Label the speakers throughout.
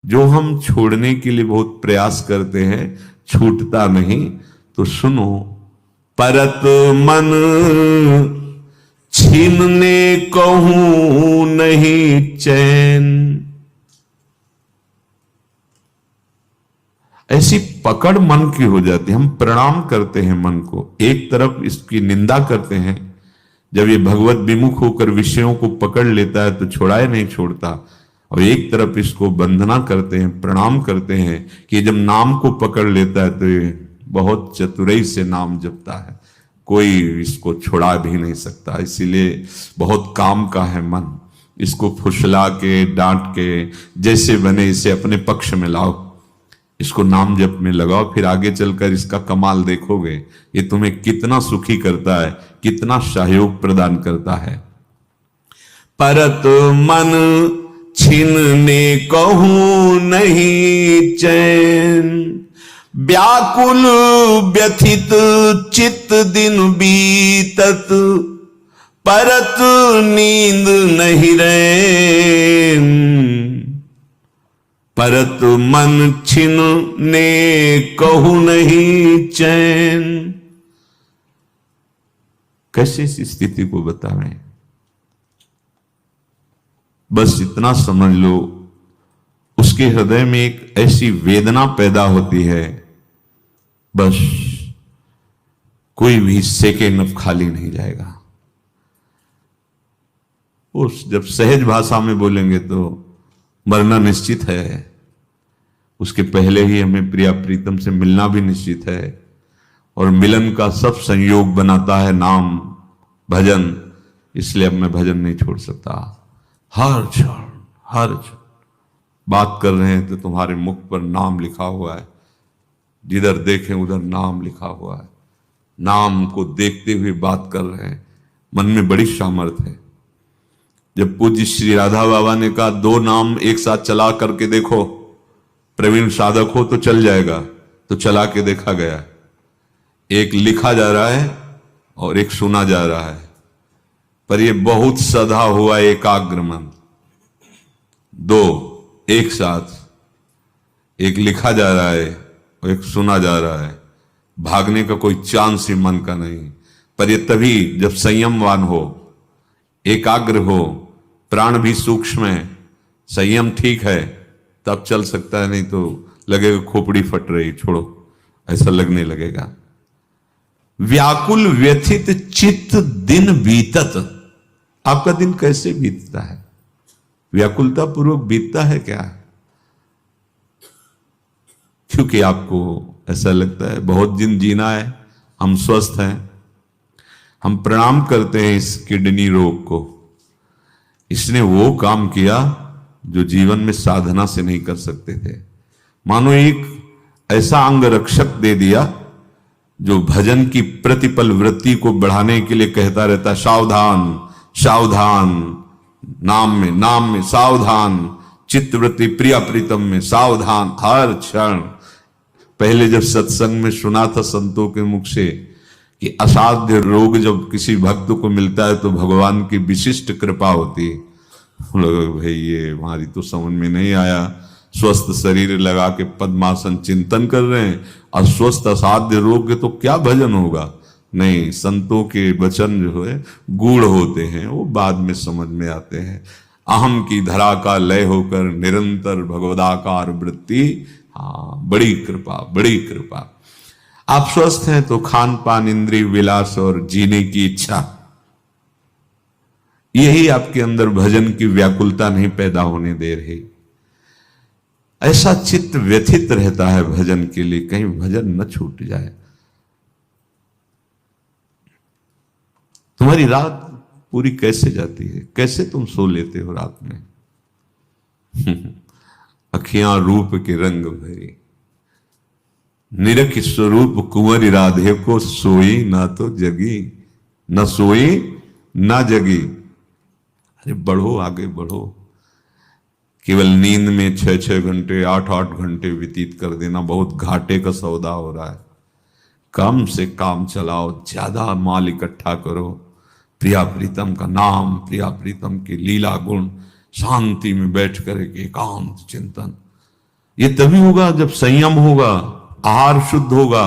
Speaker 1: जो हम छोड़ने के लिए बहुत प्रयास करते हैं छूटता नहीं। तो सुनो, परत मन छीनने कहूं नहीं चैन। ऐसी पकड़ मन की हो जाती है। हम प्रणाम करते हैं मन को, एक तरफ इसकी निंदा करते हैं। जब ये भगवत विमुख होकर विषयों को पकड़ लेता है तो छोड़ाए नहीं छोड़ता, और एक तरफ इसको वंदना करते हैं, प्रणाम करते हैं कि जब नाम को पकड़ लेता है तो ये बहुत चतुराई से नाम जपता है, कोई इसको छुड़ा भी नहीं सकता। इसीलिए बहुत काम का है मन। इसको फुसला के, डांट के, जैसे बने इसे अपने पक्ष में लाओ, इसको नाम जप में लगाओ, फिर आगे चलकर इसका कमाल देखोगे। ये तुम्हें कितना सुखी करता है, कितना सहयोग प्रदान करता है। परत मन छीनने कहूं नहीं चैन, व्याकुल व्यथित चित्त दिन बीतत, परत नींद नहीं रैन। परत मन छीनने कहूं नहीं चैन। कैसे इस स्थिति को बताएं? बस इतना समझ लो, उसके हृदय में एक ऐसी वेदना पैदा होती है, बस कोई भी सेकेंड अब खाली नहीं जाएगा। उस जब सहज भाषा में बोलेंगे तो मरना निश्चित है, उसके पहले ही हमें प्रिया प्रीतम से मिलना भी निश्चित है। और मिलन का सब संयोग बनाता है नाम, भजन। इसलिए अब मैं भजन नहीं छोड़ सकता। हर क्षण बात कर रहे हैं तो तुम्हारे मुख पर नाम लिखा हुआ है, जिधर देखें उधर नाम लिखा हुआ है। नाम को देखते हुए बात कर रहे हैं, मन में बड़ी सामर्थ्य है। जब पूज्य श्री राधा बाबा ने कहा 2 नाम एक साथ चला करके देखो, प्रवीण साधक हो तो चल जाएगा, तो चला के देखा गया। एक लिखा जा रहा है और एक सुना जा रहा है, पर यह बहुत सधा हुआ एकाग्र मन। 2 एक साथ, एक लिखा जा रहा है और एक सुना जा रहा है। भागने का कोई चांस ही मन का नहीं। पर यह तभी जब संयमवान हो, एकाग्र हो, प्राण भी सूक्ष्म है, संयम ठीक है, तब चल सकता है। नहीं तो लगेगा खोपड़ी फट रही, छोड़ो, ऐसा लगने लगेगा। व्याकुल व्यथित चित्त दिन बीतत। आपका दिन कैसे बीतता है? व्याकुलता पूर्वक बीतता है क्या? क्योंकि आपको ऐसा लगता है बहुत दिन जीना है, हम स्वस्थ हैं। हम प्रणाम करते हैं इस किडनी रोग को। इसने वो काम किया जो जीवन में साधना से नहीं कर सकते थे। मानो एक ऐसा अंग रक्षक दे दिया जो भजन की प्रतिपल वृत्ति को बढ़ाने के लिए कहता रहता, सावधान सावधान, नाम में सावधान, चित्तवृत्ति प्रिया प्रीतम में सावधान, हर क्षण। पहले जब सत्संग में सुना था संतों के मुख से कि असाध्य रोग जब किसी भक्त को मिलता है तो भगवान की विशिष्ट कृपा होती है। भाई ये हमारी तो समझ में नहीं आया। स्वस्थ शरीर लगा के पद्मासन चिंतन कर रहे हैं, अस्वस्थ असाध्य रोग के तो क्या भजन होगा? नहीं, संतों के वचन जो है गूढ़ होते हैं, वो बाद में समझ में आते हैं। अहम की धरा का लय होकर निरंतर भगवदाकार वृत्ति। हाँ, बड़ी कृपा, बड़ी कृपा। आप स्वस्थ हैं तो खान पान, इंद्रिय विलास और जीने की इच्छा, यही आपके अंदर भजन की व्याकुलता नहीं पैदा होने दे रही। ऐसा चित्त व्यथित रहता है भजन के लिए, कहीं भजन न छूट जाए। तुम्हारी रात पूरी कैसे जाती है? कैसे तुम सो लेते हो रात में? अखियां रूप के रंग भरी, निरख स्वरूप कुंवरी राधे को, सोई ना तो जगी, न सोई ना जगी। अरे बढ़ो, आगे बढ़ो। केवल नींद में 6-6 घंटे, 8-8 घंटे व्यतीत कर देना बहुत घाटे का सौदा हो रहा है। कम से काम चलाओ, ज्यादा माल इकट्ठा करो। प्रिया प्रीतम का नाम, प्रिया प्रीतम की लीला गुण, शांति में बैठ कर एक एकांत चिंतन। ये तभी होगा जब संयम होगा, आहार शुद्ध होगा,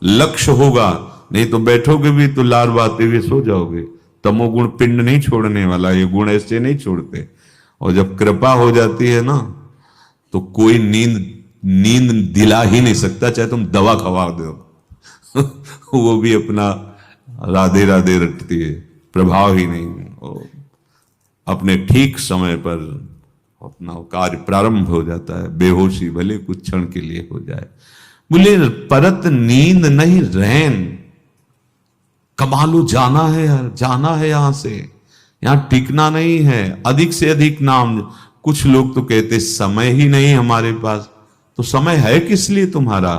Speaker 1: लक्ष्य होगा। नहीं तो बैठोगे भी तो लार बातें हुए सो जाओगे। तमोगुण पिंड नहीं छोड़ने वाला, ये गुण ऐसे नहीं छोड़ते। और जब कृपा हो जाती है ना, तो कोई नींद दिला ही नहीं सकता, चाहे तुम दवा खवा दो वो भी अपना राधे राधे रटती है, प्रभाव ही नहीं। अपने ठीक समय पर अपना कार्य प्रारंभ हो जाता है। बेहोशी भले कुछ क्षण के लिए हो जाए। बोले परत नींद नहीं रैन, कमालू जाना है यार, जाना है यहां से, यहां टिकना नहीं है। अधिक से अधिक नाम। कुछ लोग तो कहते समय ही नहीं हमारे पास। तो समय है किस लिए तुम्हारा?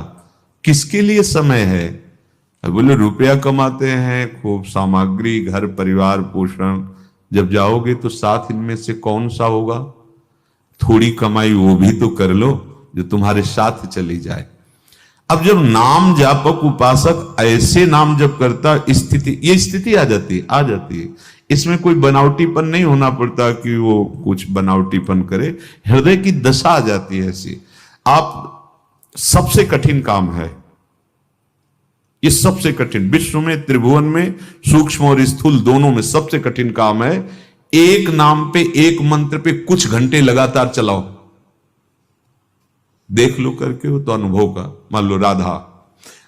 Speaker 1: किसके लिए समय है? बोले रुपया कमाते हैं, खूब सामग्री, घर परिवार पोषण। जब जाओगे तो साथ इनमें से कौन सा होगा? थोड़ी कमाई वो भी तो कर लो जो तुम्हारे साथ चली जाए। अब जब नाम जापक उपासक ऐसे नाम जब करता, ये स्थिति आ जाती है। इसमें कोई बनावटीपन नहीं होना पड़ता कि वो कुछ बनावटीपन करे, हृदय की दशा आ जाती है ऐसी। आप सबसे कठिन काम है ये, सबसे कठिन विश्व में, त्रिभुवन में, सूक्ष्म और स्थूल दोनों में सबसे कठिन काम है। एक नाम पे, एक मंत्र पे कुछ घंटे लगातार चलाओ। देख लो करके हो तो अनुभव का। मान लो राधा,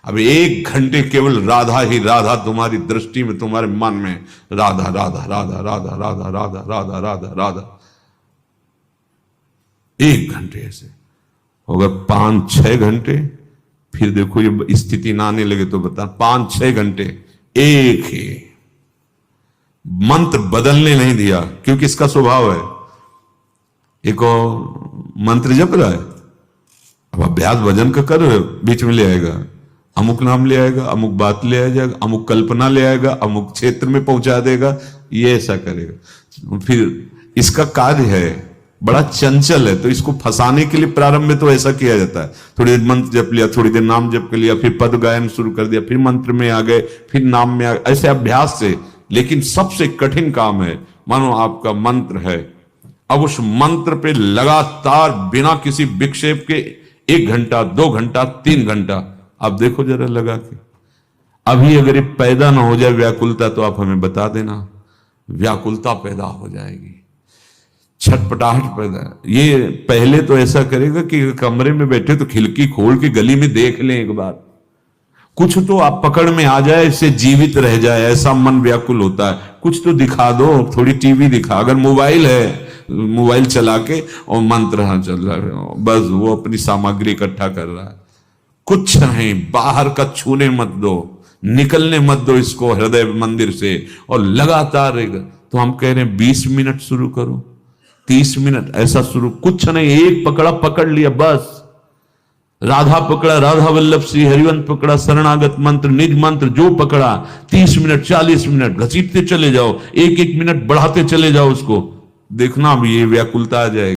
Speaker 1: अब 1 घंटे केवल राधा ही राधा तुम्हारी दृष्टि में, तुम्हारे मन में राधा राधा राधा राधा राधा राधा राधा राधा राधा, 1 घंटे ऐसे होगा। 5-6 घंटे, फिर देखो ये स्थिति ना आने लगे तो बता। 5-6 घंटे एक ही मंत्र बदलने नहीं दिया, क्योंकि इसका स्वभाव है। एक और मंत्र जप रहा है, अब अभ्यास भजन का कर रहे हो, बीच में ले आएगा अमुक नाम, ले आएगा अमुक बात, ले आ जाएगा अमुक कल्पना, ले आएगा अमुक क्षेत्र में पहुंचा देगा, ये ऐसा करेगा। फिर इसका कार्य है बड़ा चंचल है, तो इसको फंसाने के लिए प्रारंभ में तो ऐसा किया जाता है। थोड़ी देर मंत्र जप लिया, थोड़ी देर नाम जप कर लिया, फिर पद गायन शुरू कर दिया, फिर मंत्र में आ गए, फिर नाम में आ गए, ऐसे अभ्यास से। लेकिन सबसे कठिन काम है, मानो आपका मंत्र है, अब उस मंत्र पे लगातार बिना किसी विक्षेप के 1 घंटा, 2 घंटा, 3 घंटा, आप देखो जरा लगा के। अभी अगर ये पैदा ना हो जाए व्याकुलता, तो आप हमें बता देना, व्याकुलता पैदा हो जाएगी, छटपटाहट पैदा। ये पहले तो ऐसा करेगा कि कमरे में बैठे तो खिड़की खोल के गली में देख लें एक बार, कुछ तो आप पकड़ में आ जाए, इससे जीवित रह जाए, ऐसा मन व्याकुल होता है। कुछ तो दिखा दो, थोड़ी टीवी दिखा, अगर मोबाइल है मोबाइल चला के और मंत्र चल रहा है, बस वो अपनी सामग्री इकट्ठा कर रहा है। कुछ नहीं, बाहर का छूने मत दो, निकलने मत दो इसको हृदय मंदिर से, और लगातार रहेगा। तो हम कह रहे हैं 20 मिनट शुरू करो, 30 मिनट ऐसा शुरू, कुछ नहीं, एक पकड़ा पकड़ लिया बस। राधा पकड़ा, राधा वल्लभ श्री हरिवंश पकड़ा, शरणागत मंत्र, निज मंत्र जो पकड़ा, 30 मिनट 40 मिनट घसीटते चले जाओ, 1-1 मिनट बढ़ाते चले जाओ उसको। देखना अब ये व्याकुलता आ जाएगी।